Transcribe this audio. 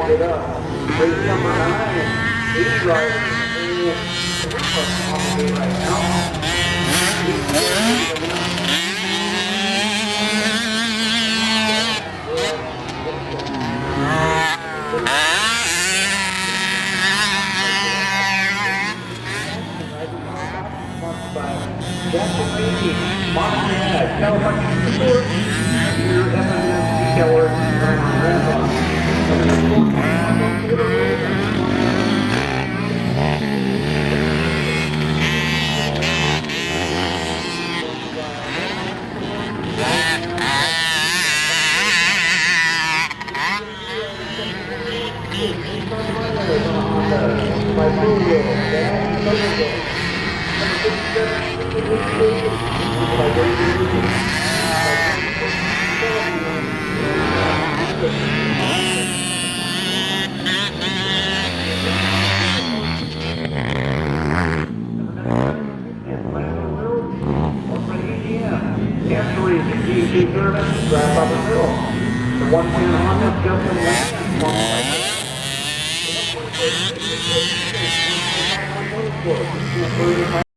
warmed it up. Race number 9, 80 riders. On the gate right now. Montana, California Sport, your FMS Keller, Drive up the hill. The 110 Honda, Justin Land.